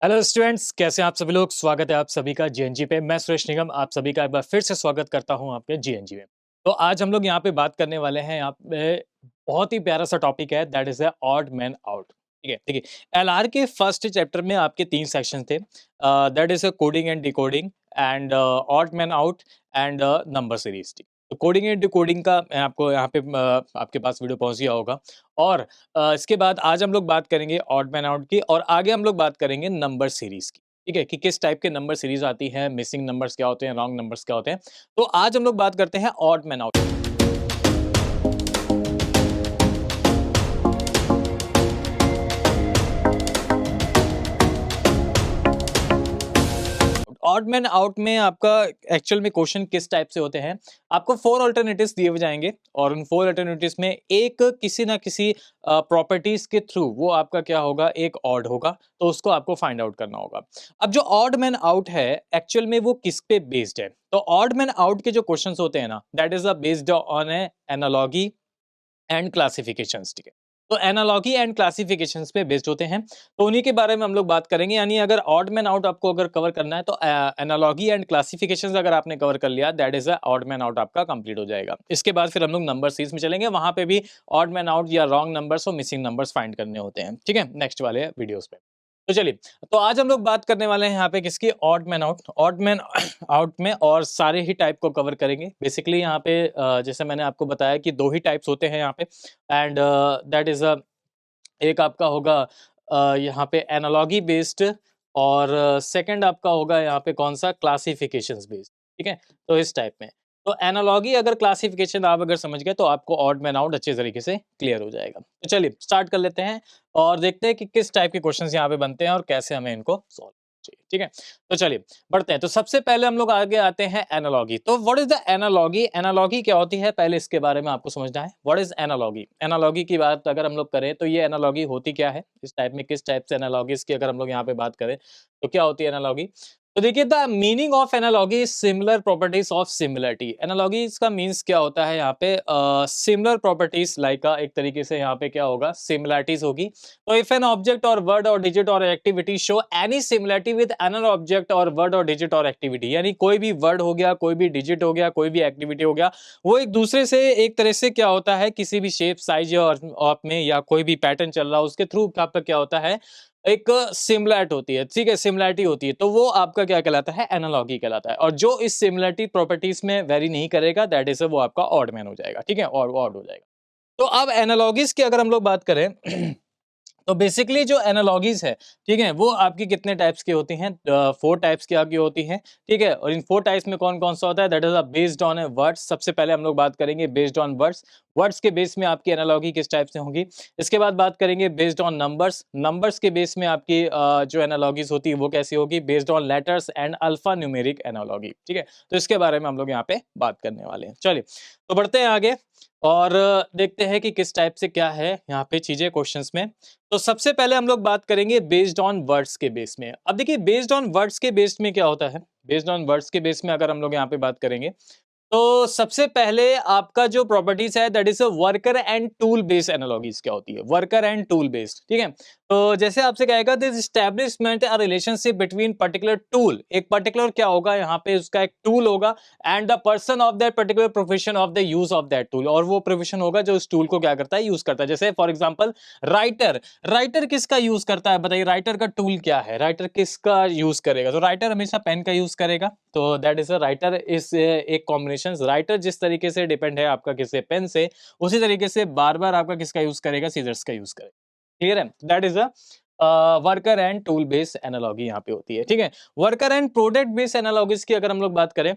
Hello students, कैसे हैं आप सभी लोग। स्वागत है आप सभी का जीएनजी पे। मैं सुरेश निगम आप सभी का एक बार फिर से स्वागत करता हूं आपके जीएनजी में। तो आज हम लोग यहाँ पे बात करने वाले हैं। यहाँ पे बहुत ही प्यारा सा टॉपिक है, that is odd man out. ठीक है, देखिए एलआर के फर्स्ट चैप्टर में आपके 3 सेक्शन थे, that is coding and decoding and odd man out and number series. तो कोडिंग एंड डिकोडिंग का मैं आपको यहाँ पे आपके पास वीडियो पहुंच गया होगा। और इसके बाद आज हम लोग बात करेंगे ऑड मैन आउट की, और आगे हम लोग बात करेंगे नंबर सीरीज की। ठीक है, कि किस टाइप के नंबर सीरीज आती है, मिसिंग नंबर्स क्या होते हैं, रॉन्ग नंबर्स क्या होते हैं। तो आज हम लोग बात करते हैं odd man out. Odd man out में आपका एक्चुअल में क्वेश्चन किस टाइप से होते हैं। आपको 4 अल्टरनेटिव्स दिए हुए जाएंगे, और उन 4 अल्टरनेटिव्स में एक किसी ना किसी प्रॉपर्टीज के थ्रू वो आपका क्या होगा, एक ऑड होगा, तो उसको आपको फाइंड आउट करना होगा। अब जो ऑड मैन आउट है एक्चुअल में वो किस पे बेस्ड है। तो ऑड मैन आउट के जो क्वेश्चंस होते हैं ना, that is based on A analogy and classifications. ठीक है, तो एनालॉगी एंड क्लासिफिकेशंस पे बेस्ड होते हैं। तो उन्हीं के बारे में हम लोग बात करेंगे। यानी अगर ऑड मैन आउट आपको अगर कवर करना है तो एनालॉगी एंड क्लासिफिकेशंस अगर आपने कवर कर लिया, that is odd man out आपका कंप्लीट हो जाएगा। इसके बाद फिर हम लोग नंबर सीरीज में चलेंगे, वहां पे भी ऑड मैन आउट या रॉन्ग नंबर्स और मिसिंग नंबर्स फाइंड करने होते हैं। ठीक है, नेक्स्ट वाले वीडियोस पे। तो चलिए, तो आज हम लोग बात करने वाले हैं यहाँ पे किसकी, odd man out. Odd man out में और सारे ही टाइप को कवर करेंगे। बेसिकली यहाँ पे जैसे मैंने आपको बताया कि 2 ही टाइप्स होते हैं यहाँ पे, एंड दैट इज एक आपका होगा यहाँ पे एनालॉगी बेस्ड, और सेकंड आपका होगा यहाँ पे कौन सा, क्लासिफिकेशंस बेस्ड। ठीक है, तो इस टाइप में। तो एनालॉगी अगर क्लासिफिकेशन आप अगर समझ गए तो आपको ऑड मैन आउट अच्छे तरीके से क्लियर हो जाएगा। तो चलिए स्टार्ट कर लेते हैं और देखते हैं कि किस टाइप के क्वेश्चंस यहाँ पे बनते हैं और कैसे हमें इनको सॉल्व चाहिए। ठीक है, तो चलिए बढ़ते हैं। तो सबसे पहले हम लोग आगे आते हैं एनालॉगी। तो what is the analogy, analogy क्या होती है, पहले इसके बारे में आपको समझना है। व्हाट इज एनालॉगी, एनालॉगी की बात अगर हम लोग करें तो ये एनालॉगी होती क्या है, इस टाइप में किस टाइप से एनालॉगीज की अगर हम लोग यहाँ पे बात करें तो क्या होती है एनालॉगी। तो देखिए, the meaning of analogy similar properties of similarity. Analogy इसका मीन्स क्या होता है यहाँ पे, सिमिलर प्रॉपर्टीज लाइक एक तरीके से यहाँ पे क्या होगा, सिमिलरिटीज होगी। तो इफ एन ऑब्जेक्ट और वर्ड और डिजिट और activity show any similarity with another object और वर्ड और डिजिट और एक्टिविटी, यानी कोई भी वर्ड हो गया, कोई भी डिजिट हो गया, कोई भी एक्टिविटी हो गया, वो एक दूसरे से एक तरह से क्या होता है, किसी भी शेप साइज और में या कोई भी पैटर्न चल रहा है उसके थ्रू आपका क्या होता है, एक सिमिलैरिटी होती है। ठीक है, सिमिलैरिटी होती है, तो वो आपका क्या कहलाता है, एनालॉगी कहलाता है। और जो इस सिमिलैरिटी प्रॉपर्टीज में वेरी नहीं करेगा, दैट इज वो आपका ऑड मैन हो जाएगा। ठीक है, और ऑड हो जाएगा। तो अब एनालॉगीज की अगर हम लोग बात करें तो बेसिकली जो एनालॉगीज है, ठीक है, वो आपकी कितने टाइप्स की होती हैं, 4 टाइप्स की आपकी होती हैं। ठीक है, और इन 4 टाइप्स में कौन कौन सा होता है, that is based on A words. सबसे पहले हम लोग बात करेंगे बेस्ड ऑन वर्ड्स। वर्ड्स के बेस में आपकी एनालॉगी किस टाइप से होगी। इसके बाद बात करेंगे बेस्ड ऑन नंबर्स। नंबर्स के बेस में आपकी जो एनालॉगीज होती है वो कैसी होगी, based on letters and alpha numeric analogy. ठीक है, तो इसके बारे में हम लोग यहाँ पे बात करने वाले हैं। चलिए, तो बढ़ते हैं आगे और देखते हैं कि किस टाइप से क्या है यहाँ पे चीजें क्वेश्चंस में। तो सबसे पहले हम लोग बात करेंगे बेस्ड ऑन वर्ड्स के बेस में। अब देखिए, बेस्ड ऑन वर्ड्स के बेस में क्या होता है, बेस्ड ऑन वर्ड्स के बेस में अगर हम लोग यहाँ पे बात करेंगे तो सबसे पहले आपका जो प्रॉपर्टीज है that is worker and tool based analogies क्या होती है, वर्कर एंड टूल बेस्ड। ठीक है, तो जैसे आपसे कहेगा this establishment a relationship between particular tool, एक पर्टिकुलर क्या होगा यहाँ पे, उसका एक टूल होगा, and the person of that particular profession of the use of that tool, और वो प्रोफेशन होगा जो उस टूल को क्या करता है, यूज करता है। जैसे फॉर एग्जांपल राइटर, राइटर किसका यूज करता है बताइए, राइटर का टूल क्या है, राइटर किसका यूज करेगा, तो राइटर हमेशा पेन का यूज करेगा। तो दैट इज राइटर इज एक कॉम्बिनेशन। राइटर जिस तरीके से डिपेंड है आपका किससे, पेन से, उसी तरीके से बार बार आपका किसका यूज करेगा, सीजर्स का यूज करेगा। क्लियर है, that is a worker and tool based analogy यहाँ पे होती है। ठीक है, worker and product based analogies की अगर हम लोग बात करें,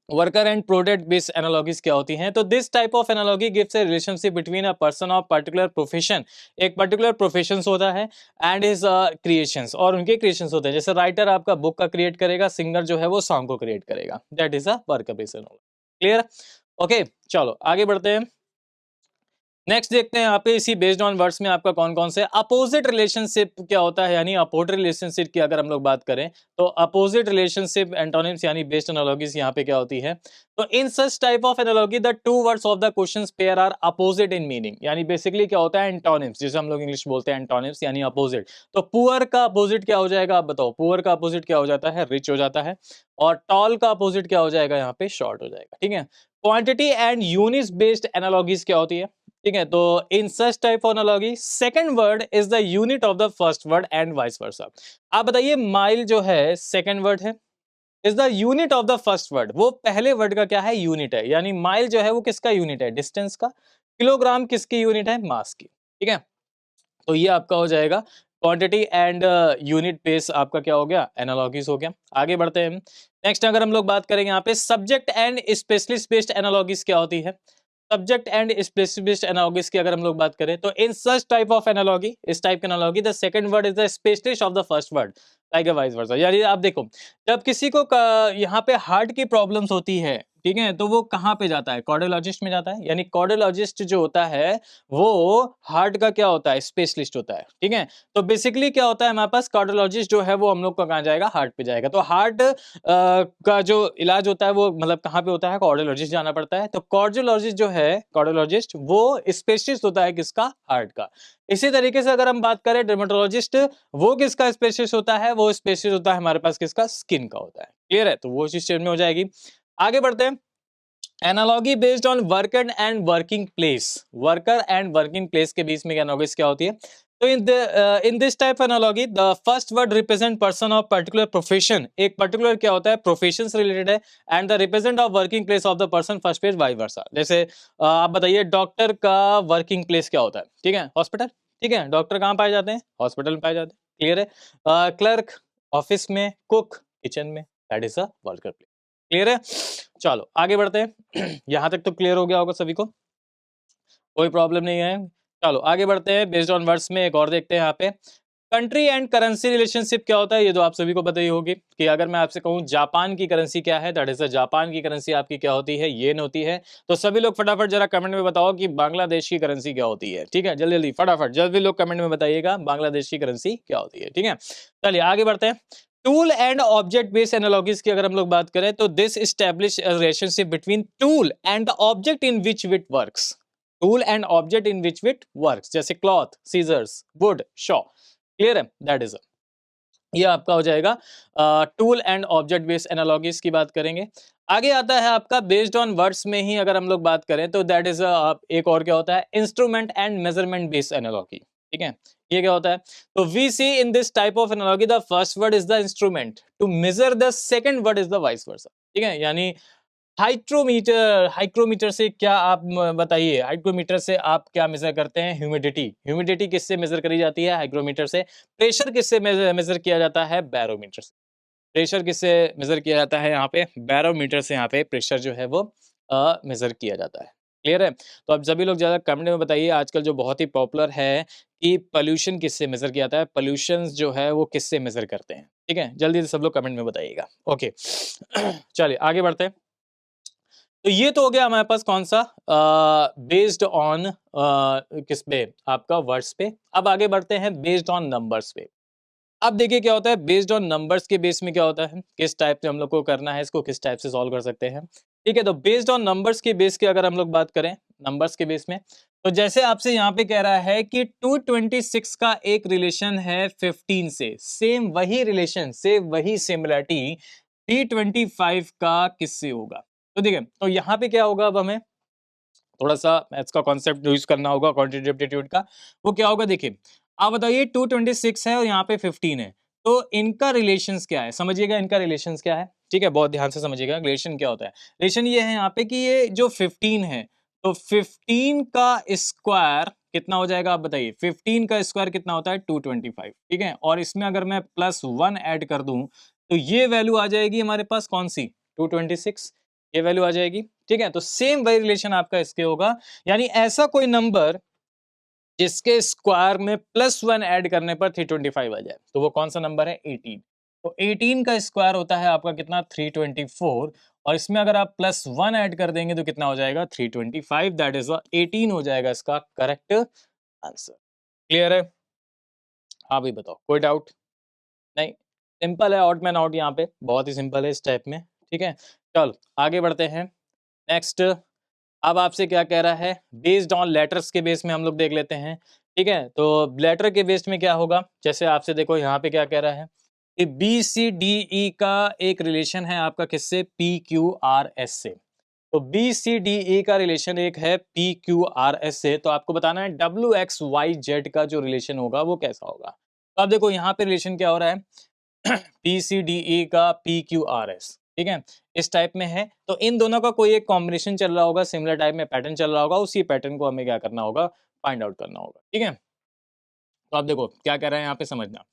worker and product based analogies क्या होती हैं, तो this type of analogy gives A relationship between a person of particular profession, एक पर्टिकुलर प्रोफेशन होता है, एंड हिज क्रिएशंस, और उनके क्रिएशंस होते हैं। जैसे राइटर आपका बुक का क्रिएट करेगा, सिंगर जो है वो सॉन्ग को क्रिएट करेगा, that is a worker based analogy. Clear, okay, चलो आगे बढ़ते हैं। नेक्स्ट देखते हैं यहाँ पे इसी बेस्ड ऑन वर्ड्स में आपका कौन कौन से अपोजिट रिलेशनशिप क्या होता है, यानी अपोजिट रिलेशनशिप की अगर हम लोग बात करें तो अपोजिट रिलेशनशिप एंटोनिम्स यानी बेस्ड एनालॉजीज यहाँ पे क्या होती है। तो in such type of analogy the two words of the questions pair are opposite in meaning, यानी बेसिकली क्या होता है एंटोनिम्स, जिसे हम लोग इंग्लिश बोलते हैं एंटोनिम्स यानी अपोजिट। तो पुअर का अपोजिट क्या हो जाएगा, आप बताओ। पुअर का अपोजिट क्या हो जाता है, रिच हो जाता है। और टॉल का अपोजिट क्या हो जाएगा, यहाँ पे शॉर्ट हो जाएगा। ठीक है, quantity and units based analogies क्या होती है। ठीक है, तो in such type of analogy second word is the unit of the first word and vice versa. आप बताइए माइल जो है सेकंड वर्ड है, is the unit of the first word, वो पहले वर्ड का क्या है, यूनिट है। यानी माइल जो है वो किसका यूनिट है, डिस्टेंस का। किलोग्राम किसकी यूनिट है, मास की। ठीक है, तो ये आपका हो जाएगा क्वांटिटी एंड यूनिट बेस आपका क्या हो गया, एनालॉजीज हो गया। आगे बढ़ते हैं नेक्स्ट, अगर हम लोग बात करेंगे यहाँ पे subject and specialist based analogies क्या होती है। Subject and specialist based analogies की अगर हम लोग बात करें तो in such type of analogy, इस टाइप की analogy the second word is the specialist of the first word like vice versa. यानी आप देखो जब किसी को यहाँ पे हार्ट की प्रॉब्लम्स होती है, ठीक है, तो वो कहाँ पे जाता है, कार्डियोलॉजिस्ट में जाता है। यानी कार्डियोलॉजिस्ट जो होता है वो हार्ट का क्या होता है, स्पेशलिस्ट होता है। ठीक है, तो बेसिकली क्या होता है हमारे पास, कार्डियोलॉजिस्ट जो है वो हम लोग का कहाँ जाएगा, हार्ट पे जाएगा। तो हार्ट का जो इलाज होता है वो मतलब कहाँ पे होता है, कार्डियोलॉजिस्ट जाना पड़ता है। तो कार्डियोलॉजिस्ट जो है, कार्डियोलॉजिस्ट वो स्पेशलिस्ट होता है किसका, हार्ट का। इसी तरीके से अगर हम बात करें डर्मेटोलॉजिस्ट, वो किसका स्पेशलिस्ट होता है, वो स्पेशलिस्ट होता है हमारे पास किसका, स्किन का होता है। क्लियर है, तो वो चीज में हो जाएगी। आगे बढ़ते हैं, analogy based on worker and working place. Worker and working place के बीच में एनालॉजीज क्या होती है। तो इन this type analogy the first word represent person of particular profession, एक पर्टिकुलर क्या होता है, प्रोफेशन से रिलेटेड है। And the represent of working place of the person first page vice versa. जैसे आप बताइए डॉक्टर का वर्किंग प्लेस क्या होता है, ठीक है, हॉस्पिटल। ठीक है, डॉक्टर कहाँ पाए जाते हैं, हॉस्पिटल में पाए जाते हैं। क्लियर है, क्लर्क ऑफिस में, कुक किचन में, that is a worker place. Clear है, चलो आगे बढ़ते हैं। यहां तक तो क्लियर हो गया होगा सभी को, कोई प्रॉब्लम नहीं है। चलो आगे बढ़ते हैं, बेस्ड ऑन वर्ड्स में एक और देखते हैं यहाँ पे कंट्री एंड करेंसी रिलेशनशिप क्या होता है। ये तो आप सभी को पता ही होगी कि अगर मैं आपसे कहूं जापान की करेंसी क्या है, दैट इज जापान की करेंसी आपकी क्या होती है, येन होती है। तो सभी लोग फटाफट जरा कमेंट में बताओ कि बांग्लादेश की करेंसी क्या होती है। ठीक है, जल्दी जल्दी फटाफट जब भी लोग कमेंट में बताइएगा बांग्लादेश की करेंसी क्या होती है। ठीक है, चलिए आगे बढ़ते हैं। Tool and object based analogies की अगर हम लोग बात करें तो this establish relationship between tool and the object in which it works. Tool and object in which it works, जैसे cloth, scissors, wood, saw. Clear है, दैट इज ये आपका हो जाएगा tool and object based analogies की बात करेंगे। आगे आता है आपका बेस्ड ऑन वर्ड्स में ही अगर हम लोग बात करें तो दैट इज एक और क्या होता है, instrument and measurement based analogy. ठीक है, ये क्या होता है, तो we see in this type of analogy the first word is the instrument to measure, the second word is the vice versa. ठीक है, यानी हाइड्रोमीटर, हाइग्रोमीटर से क्या आप बताइए, हाइग्रोमीटर से आप क्या मेजर करते हैं, ह्यूमिडिटी। ह्यूमिडिटी किससे मेजर करी जाती है, हाइग्रोमीटर से। प्रेशर किससे मेजर किया जाता है, बैरोमीटर से। प्रेशर किससे मेजर किया जाता है, यहाँ पे बैरोमीटर से यहाँ पे प्रेशर जो है वो मेजर किया जाता है। क्लियर है, तो आप सभी लोग ज्यादा कमेंट में बताइए आजकल जो बहुत ही पॉपुलर है कि पोल्यूशन किससे मेजर किया जाता है, पोल्यूशन जो है वो किससे मेजर करते हैं। ठीक है, जल्दी से सब लोग कमेंट में बताइएगा। ओके चलिए आगे बढ़ते हैं। तो ये तो हो गया हमारे पास कौन सा, बेस्ड ऑन किस पे, आपका वर्ड्स पे। अब आगे बढ़ते हैं बेस्ड ऑन नंबर्स पे। अब देखिए क्या होता है, बेस्ड ऑन नंबर्स के बेस में क्या होता है, किस टाइप से हम लोग को करना है, इसको किस टाइप से सॉल्व कर सकते हैं। ठीक है, तो बेस्ड ऑन नंबर्स के बेस के अगर हम लोग बात करें, नंबर्स के बेस में, तो जैसे आपसे यहाँ पे कह रहा है कि 226 का एक रिलेशन है 15 से, सेम वही रिलेशन से वही सिमिलरिटी 325 का किससे होगा। तो देखिए, तो यहाँ पे क्या होगा, अब हमें थोड़ा सा मैथ्स का कॉन्सेप्ट यूज करना होगा, क्वांटिटेटिव एप्टीट्यूड का। वो क्या होगा, देखिए आप बताइए 226 है और यहाँ पे 15 है, तो इनका रिलेशंस क्या है, समझिएगा इनका रिलेशंस क्या है। ठीक है, बहुत ध्यान से समझिएगा रिलेशन क्या होता है। रिलेशन ये है यहाँ पे कि ये जो 15 है, तो 15 का स्क्वायर कितना हो जाएगा, आप बताइए 15 का स्क्वायर कितना होता है, 225। ठीक है, और इसमें अगर मैं +1 ऐड कर दूं तो ये वैल्यू आ जाएगी हमारे पास कौन सी, 226, ये वैल्यू आ जाएगी। ठीक है, तो सेम वही रिलेशन आपका इसके होगा। यानी ऐसा कोई नंबर जिसके स्क्वायर में +1 ऐड करने पर 325 आ जाए, तो वो कौन सा नंबर है, 18। तो 18 का स्क्वायर होता है आपका कितना, 324। और इसमें अगर आप +1 ऐड कर देंगे तो कितना हो जाएगा 325, दैट इज 18 हो जाएगा इसका करेक्ट आंसर। क्लियर है? हाँ भाई बताओ, कोई डाउट? नहीं, सिंपल है, ऑड मैन आउट यहाँ पे बहुत ही सिंपल है इस टाइप में। ठीक है, चलो आगे बढ़ते हैं। नेक्स्ट अब आपसे क्या कह रहा है, बेस्ड ऑन लेटर्स के बेस में हम लोग देख लेते हैं। ठीक है, तो लेटर के बेस में क्या होगा, जैसे आपसे देखो यहाँ पे क्या कह रहा है कि बी सी डी ई का एक रिलेशन है आपका किससे, पी क्यू आर एस से। तो बी सी डी ई का रिलेशन एक है पी क्यू आर एस से, तो आपको बताना है डब्ल्यू एक्स वाई जेड का जो रिलेशन होगा वो कैसा होगा। तो आप देखो यहाँ पे रिलेशन क्या हो रहा है पी सी डी ई का पी क्यू आर एस, ठीक है, इस टाइप में है। तो इन दोनों का कोई एक कॉम्बिनेशन चल रहा होगा, सिमिलर टाइप में पैटर्न चल रहा होगा, उसी पैटर्न को हमें क्या करना होगा, फाइंड आउट करना होगा। ठीक है, तो आप देखो क्या कह रहे हैं यहाँ पे समझना।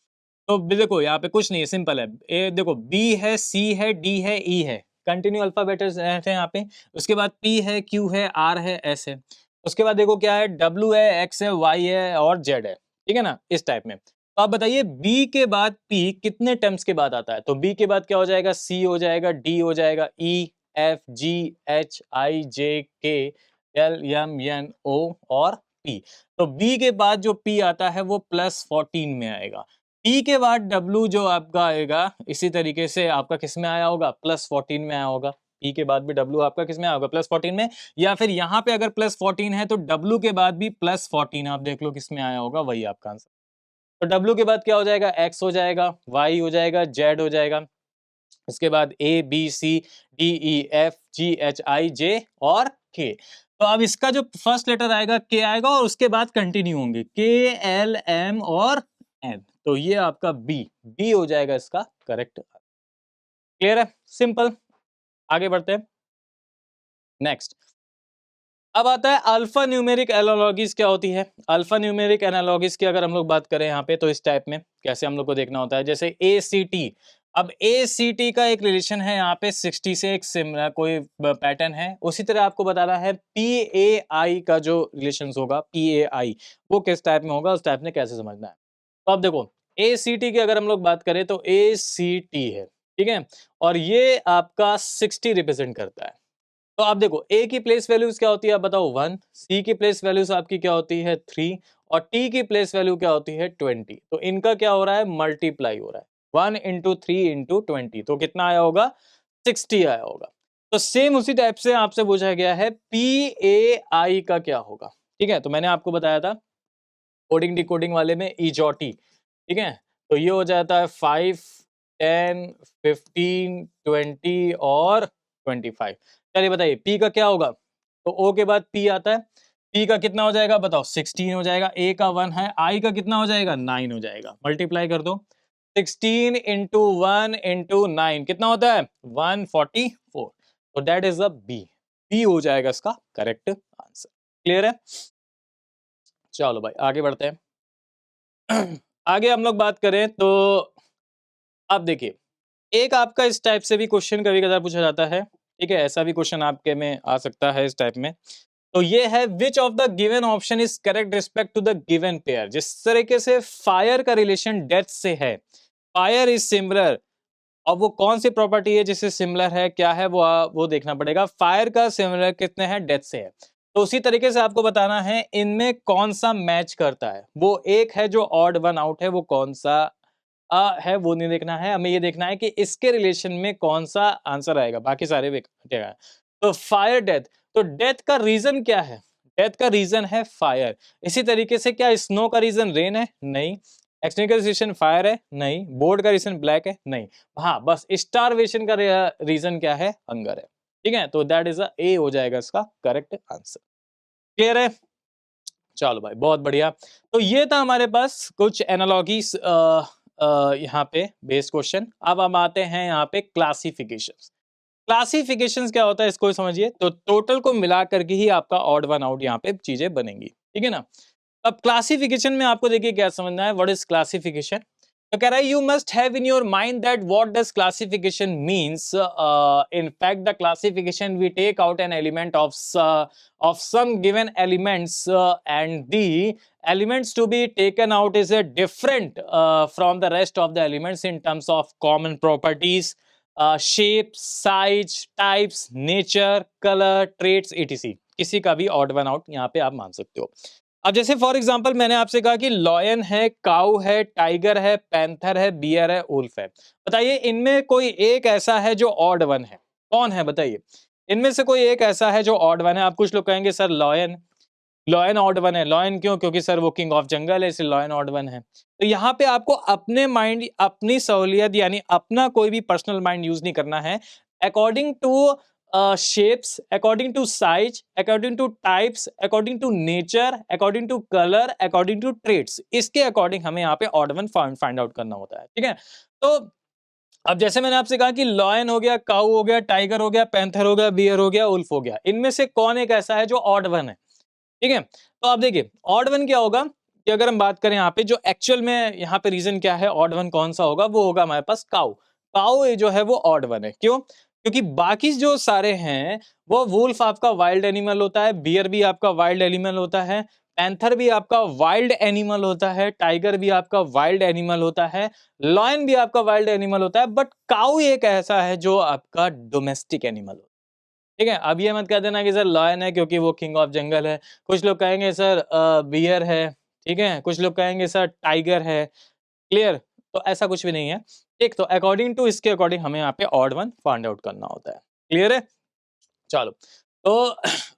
तो देखो यहाँ पे कुछ नहीं है, सिंपल है। ए देखो बी है, सी है, डी है, ई है, कंटिन्यू अल्फाबेट्स है यहाँ पे। उसके बाद पी है, क्यू है, आर है, एस है। उसके बाद देखो क्या है, डब्ल्यू है, एक्स है, वाई है और जेड है। ठीक है ना, इस टाइप में। तो आप बताइए बी के बाद पी कितने टर्म्स के बाद आता है। तो बी के बाद क्या हो जाएगा, सी हो जाएगा, डी हो जाएगा, E F G H I जे के एल एम एन ओ और पी। तो बी के बाद जो पी आता है वो +14 में आएगा। पी के बाद W जो आपका आएगा इसी तरीके से आपका किस में आया होगा, +14 में आया होगा। पी के बाद भी W आपका किस में आया होगा, +14 में। या फिर यहाँ पे अगर +14 है तो W के बाद भी +14 आप देख लो किस में आया होगा, वही आपका आंसर। तो W के बाद क्या हो जाएगा, X हो जाएगा, Y हो जाएगा, Z हो जाएगा। उसके बाद A B C D E F G H I J और K। तो अब इसका जो फर्स्ट लेटर आएगा K आएगा और उसके बाद कंटिन्यू होंगे K L M और N। तो ये आपका B हो जाएगा इसका करेक्ट। क्लियर है, सिंपल। आगे बढ़ते हैं। नेक्स्ट अब आता है अल्फा न्यूमेरिक एनालॉगीज क्या होती है। अल्फा न्यूमेरिक एनालॉगीज की अगर हम लोग बात करें यहाँ पे तो इस टाइप में कैसे हम लोग को देखना होता है, जैसे ACT। अब ACT का एक रिलेशन है यहाँ पे 60 से, एक सिमिलर कोई पैटर्न है। उसी तरह आपको बताना है PAI का जो रिलेशन होगा, PAI वो किस टाइप में होगा, उस टाइप में कैसे समझना है। तो अब देखो ACT की अगर हम लोग बात करें तो ACT है, ठीक है, और ये आपका 60 रिप्रेजेंट करता है। तो आप देखो A की प्लेस वैल्यूज क्या होती है, आप बताओ 1, C की प्लेस वैल्यूज आपकी क्या होती है 3 और T की प्लेस वैल्यू क्या होती है 20। तो इनका क्या हो रहा है, मल्टीप्लाई हो रहा है, 1 इंटू 3 इंटू 20, तो कितना आया होगा 60 आया होगा। तो सेम उसी टाइप से आपसे पूछा गया है PAI का क्या होगा। ठीक है, तो मैंने आपको बताया था कोडिंग डिकोडिंग वाले में इजॉटी। ठीक है, तो ये हो जाता है 5 10 15 20 और 25। चलिए बताइए पी का क्या होगा। तो ओ के बाद पी आता है, पी का कितना हो जाएगा बताओ 16 हो जाएगा, ए का 1 है, आई का कितना हो जाएगा 9 हो जाएगा। मल्टीप्लाई कर दो 16 इंटू 1 इंटू 9 कितना होता है 144। तो that is a B, B हो जाएगा इसका करेक्ट आंसर। क्लियर है, चलो भाई आगे बढ़ते हैं। आगे हम लोग बात करें तो अब देखिए एक आपका इस टाइप से भी क्वेश्चन कभी कदार पूछा जाता है। ठीक है, ऐसा भी क्वेश्चन आपके में आ सकता है इस टाइप में। तो ये है which of the given option is correct respect to the given pair. जिस तरीके से फायर का रिलेशन डेथ से है, फायर इज सिमिलर, अब वो कौन सी प्रॉपर्टी है जिससे सिमिलर है, क्या है वो देखना पड़ेगा। फायर का सिमिलर कितने हैं, डेथ से है। तो उसी तरीके से आपको बताना है इनमें कौन सा मैच करता है। वो एक है जो ऑड वन आउट है, वो कौन सा है वो नहीं देखना है, हमें ये देखना है कि इसके रिलेशन में कौन सा आंसर आएगा, बाकी सारे हटेगा। तो फायर डेथ, तो डेथ का रीजन क्या है, डेथ का रीजन है फायर। इसी तरीके से क्या स्नो का रीजन रेन है, नहीं। एक्सटिंक्शन का रीजन फायर है, नहीं। बोर्ड का रीजन ब्लैक है, नहीं। हाँ बस स्टारवेशन का रीजन क्या है, हंगर है। ठीक है, तो दैट इज ए हो जाएगा इसका करेक्ट आंसर। क्लियर है, चलो भाई बहुत बढ़िया। तो ये था हमारे पास कुछ एनालॉगीज यहाँ पे बेस्ड क्वेश्चन। अब हम आते हैं यहाँ पे क्लासिफिकेशंस। क्लासिफिकेशंस क्या होता है इसको समझिए। तो टोटल को मिला करके ही आपका ऑड वन आउट यहाँ पे चीजें बनेंगी, ठीक है ना। अब क्लासिफिकेशन में आपको देखिए क्या समझना है, व्हाट इज क्लासिफिकेशन। तो कह रहा है you must have in your mind that what does classification means. In fact the classification we take out an element of some given elements and the elements to be taken out is a different from the rest of the elements in terms of common properties, shape, size, types, nature, colour, traits, etc, किसी का भी odd one out यहाँ पे आप मान सकते हो। अब जैसे फॉर एग्जांपल मैंने आपसे कहा कि लॉयन है, काऊ है, टाइगर है, पैंथर है, बियर है, उल्फ है। बताइए इनमें कोई एक ऐसा है जो ऑड वन है, कौन है बताइए? इनमें से कोई एक ऐसा है जो ऑड वन है। आप कुछ लोग कहेंगे sir lion, lion odd one है। लॉयन क्यों? क्योंकि सर वो किंग ऑफ जंगल है, इसलिए लॉयन ऑड वन है। तो यहाँ पे आपको अपने माइंड, अपनी सहूलियत यानी अपना कोई भी पर्सनल माइंड यूज नहीं करना है। According to shapes, according to size, according to types, according to nature, according to colour, according to traits, इसके अकॉर्डिंग हमें यहाँ पे ऑड वन फाइंड आउट करना होता है। ठीक है, तो अब जैसे मैंने आपसे कहा कि लॉयन हो गया, काऊ हो गया, टाइगर हो गया, पैंथर हो गया, बियर हो गया, उल्फ हो गया, इनमें से कौन एक ऐसा है जो ऑड वन है? ठीक है, तो आप देखिए ऑड वन क्या होगा कि अगर हम बात करें यहाँ पे जो एक्चुअल में यहाँ पे रीजन क्या है, ऑड वन कौन सा होगा, वो होगा हमारे पास काऊ। काऊ ये जो है वो ऑड वन है। क्यों? क्योंकि बाकी जो सारे हैं वो वुल्फ आपका वाइल्ड एनिमल होता है, बियर भी आपका वाइल्ड एनिमल होता है, पैंथर भी आपका वाइल्ड एनिमल होता है, टाइगर भी आपका वाइल्ड एनिमल होता है, लॉयन भी आपका वाइल्ड एनिमल होता है, बट काऊ एक ऐसा है जो आपका डोमेस्टिक एनिमल होता है। ठीक है, अब ये मत कह देना कि सर लॉयन है क्योंकि वो किंग ऑफ जंगल है। कुछ लोग कहेंगे सर बियर है, ठीक है, कुछ लोग कहेंगे सर टाइगर है। क्लियर? तो ऐसा कुछ भी नहीं है। ठीक, तो अकॉर्डिंग टू इसके अकॉर्डिंग हमें यहाँ पे ऑड वन फाइंड आउट करना होता है। क्लियर है? चलो, तो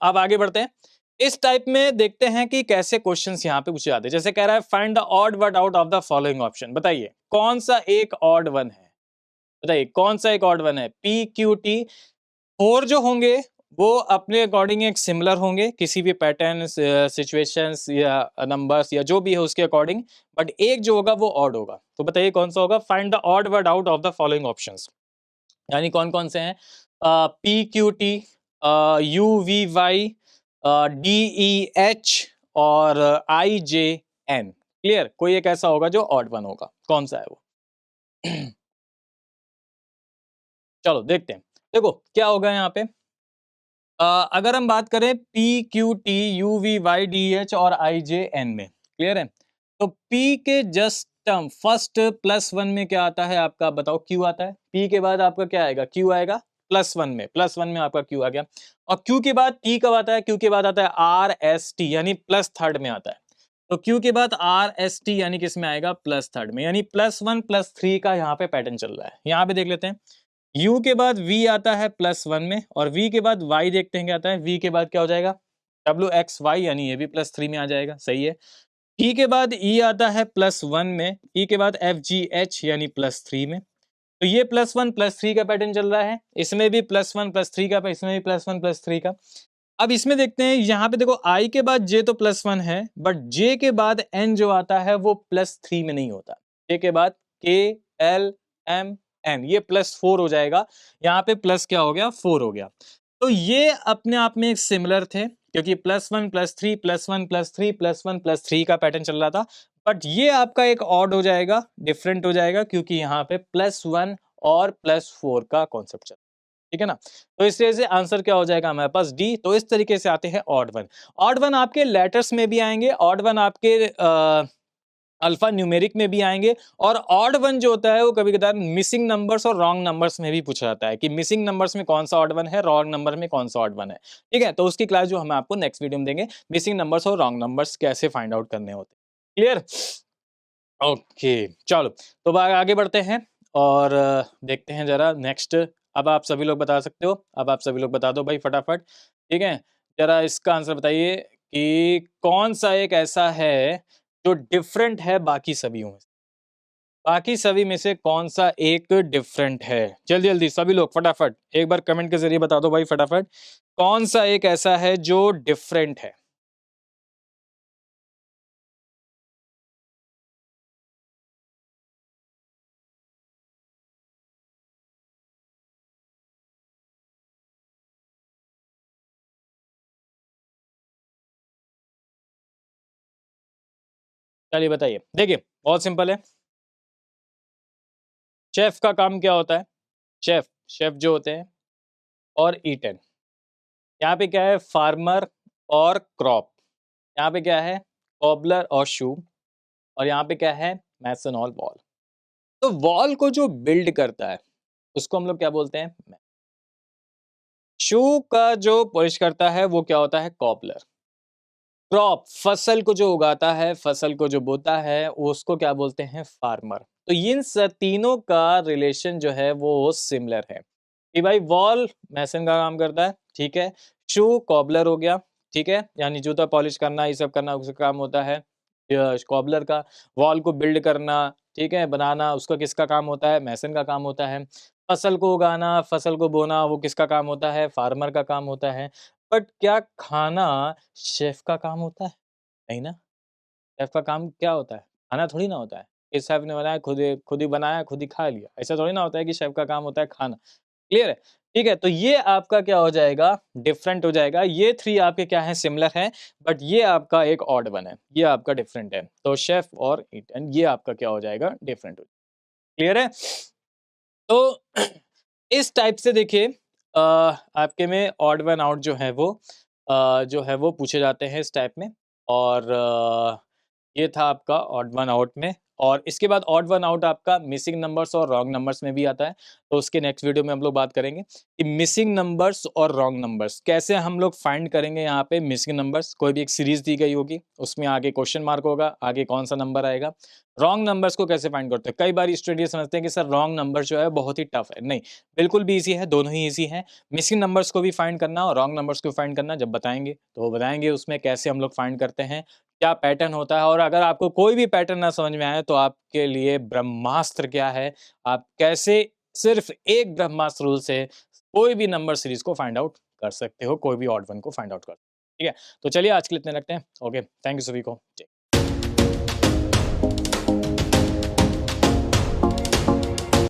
अब आगे बढ़ते हैं। इस टाइप में देखते हैं कि कैसे क्वेश्चंस यहाँ पे पूछे जाते हैं। जैसे कह रहा है find the odd word out of the following option. बताइए कौन सा एक ऑड वन है? बताइए कौन सा एक ऑड वन है? P Q T. फोर जो होंगे वो अपने अकॉर्डिंग एक सिमिलर होंगे किसी भी पैटर्न, सिचुएशंस या नंबर्स या जो भी है उसके अकॉर्डिंग, बट एक जो होगा वो ऑड होगा। तो बताइए कौन सा होगा? Find the odd word out of the following options. यानी कौन कौन से हैं? P Q T, U V Y, D E H और आई जे एन। क्लियर? कोई एक ऐसा होगा जो ऑड वन होगा, कौन सा है वो? चलो देखते हैं। देखो क्या होगा यहाँ पे। अगर हम बात करें P Q T U V Y D H और आई जे एन में, क्लियर है? तो पी के just term first plus one में क्या आता है आपका? बताओ क्यू आता है। पी के बाद आपका क्या आएगा? क्यू आएगा। प्लस वन में, प्लस वन में आपका क्यू आ गया। और क्यू के बाद टी कब आता है? क्यू के बाद आता है आर एस टी, यानी प्लस थर्ड में आता है। तो क्यू के बाद आर एस टी यानी किस में आएगा? प्लस थर्ड में। यानी प्लस वन प्लस थ्री का यहाँ पे पैटर्न चल रहा है। यहाँ पे देख लेते हैं। u के बाद v आता है प्लस वन में, और v के बाद y देखते हैं क्या आता है। v के बाद क्या हो जाएगा? w x y, यानी ये भी प्लस थ्री में आ जाएगा। सही है। e के बाद e आता है प्लस वन में, e के बाद f g h यानी प्लस थ्री में। तो ये प्लस वन प्लस थ्री का पैटर्न चल रहा है। इसमें भी प्लस वन प्लस थ्री का, इसमें भी प्लस वन प्लस थ्री का। अब इसमें देखते हैं, यहाँ पे देखो i के बाद j तो प्लस वन है, बट j के बाद n जो आता है वो प्लस थ्री में नहीं होता। j के बाद k l m n, ये प्लस फोर हो जाएगा। यहाँ पे प्लस क्या हो गया? फोर हो गया। तो ये अपने आप में एक सिमिलर थे, क्योंकि plus one plus three plus one plus three plus one plus three का पैटर्न चल रहा था। बट ये आपका एक ऑड हो जाएगा, डिफरेंट हो जाएगा, क्योंकि यहाँ पे प्लस वन और प्लस फोर का कॉन्सेप्ट चल। ठीक है ना? तो इस तरह से आंसर क्या हो जाएगा हमारे पास? डी। तो इस तरीके से आते हैं ऑड वन। ऑड वन आपके लेटर्स में भी आएंगे, ऑड वन आपके अल्फा न्यूमेरिक में भी आएंगे, और ऑड वन जो होता है वो कभी कभार मिसिंग नंबर्स और रॉन्ग नंबर्स में भी पूछा जाता है कि मिसिंग नंबर्स में कौन सा ऑड वन है, रॉन्ग नंबर में कौन सा ऑड वन है। ठीक है, तो उसकी क्लास जो हम आपको नेक्स्ट वीडियो में देंगे, मिसिंग नंबर्स और रॉन्ग नंबर्स कैसे फाइंड आउट करने होते हैं। क्लियर? ओके, चलो तो आगे बढ़ते हैं और देखते हैं जरा नेक्स्ट। अब आप सभी लोग बता सकते हो, अब आप सभी लोग बता दो भाई फटाफट। ठीक है, जरा इसका आंसर बताइए कि कौन सा एक ऐसा है जो डिफरेंट है बाकी सभी में। बाकी सभी में से कौन सा एक डिफरेंट है? जल्दी जल्दी सभी लोग फटाफट एक बार कमेंट के जरिए बता दो भाई फटाफट। कौन सा एक ऐसा है जो डिफरेंट है? चलिए बताइए। देखिए बहुत सिंपल है। शेफ का काम क्या होता है? शेफ, शेफ जो होते हैं, और ईटन। यहाँ पे क्या है? फार्मर और क्रॉप। यहाँ पे क्या है? कॉबलर और शू। और यहाँ पे क्या है? मैसन और वॉल। तो वॉल को जो बिल्ड करता है, उसको हम लोग क्या बोलते हैं? शू का जो पॉलिश करता है वो क्या होता है? कॉबलर। क्रॉप फसल को जो उगाता है, फसल को जो बोता है, उसको क्या बोलते हैं? फार्मर। तो इन तीनों का रिलेशन जो है वो सिमिलर है कि भाई वॉल मैसन का काम करता है, ठीक है। शू कॉबलर हो गया, ठीक है, यानी जूता पॉलिश करना, ये सब करना उसका काम होता है कॉबलर का। वॉल को बिल्ड करना, ठीक है, बनाना, उसका किसका काम होता है? मैसन का काम होता है। फसल को उगाना, फसल को बोना, वो किसका काम होता है? फार्मर का काम होता है। बट क्या खाना शेफ का काम होता है? नहीं ना। शेफ का काम क्या होता है? खाना थोड़ी ना होता है। इस शेफ ने बनाया खुद ही बनाया, खुद ही खा लिया। ऐसा थोड़ी ना होता है कि शेफ का काम होता है खाना। क्लियर है? ठीक है, तो ये आपका क्या हो जाएगा? डिफरेंट हो जाएगा। ये 3 आपके क्या हैं? सिमिलर हैं, बट ये आपका एक ऑड वन है। ये आपका डिफरेंट है। तो शेफ और ईट एंड ये आपका क्या हो जाएगा? डिफरेंट हो। क्लियर है? तो इस टाइप से देखिए आपके में ऑड वन आउट जो है वो पूछे जाते हैं इस टाइप में। और ये था आपका ऑड वन आउट में। और इसके बाद ऑड वन आउट आपका मिसिंग नंबर्स और रॉन्ग नंबर्स में भी आता है। तो उसके नेक्स्ट वीडियो में हम लोग बात करेंगे कि मिसिंग नंबर्स और रॉन्ग नंबर्स कैसे हम लोग फाइंड करेंगे। यहाँ पे मिसिंग नंबर्स, कोई भी एक सीरीज दी गई होगी, उसमें आगे क्वेश्चन मार्क होगा, आगे कौन सा नंबर आएगा। रॉन्ग नंबर्स को कैसे फाइंड करते हैं? कई बार स्टूडेंट ये समझते हैं कि सर रॉन्ग नंबर जो है बहुत ही टफ है। नहीं, बिल्कुल भी इजी है, दोनों ही इजी है। मिसिंग नंबर्स को भी फाइंड करना और रॉन्ग नंबर्स को फाइंड करना जब बताएंगे तो वो बताएंगे उसमें कैसे हम लोग फाइंड करते हैं, क्या पैटर्न होता है। और अगर आपको कोई भी पैटर्न ना समझ में आए तो आपके लिए ब्रह्मास्त्र क्या है, आप कैसे सिर्फ एक ब्रह्मास्त्र रूल से कोई भी नंबर सीरीज को फाइंड आउट कर सकते हो, कोई भी ऑड वन को फाइंड आउट कर। ठीक है, तो चलिए आज के लिए इतने रखते हैं। ओके, थैंक यू सभी को।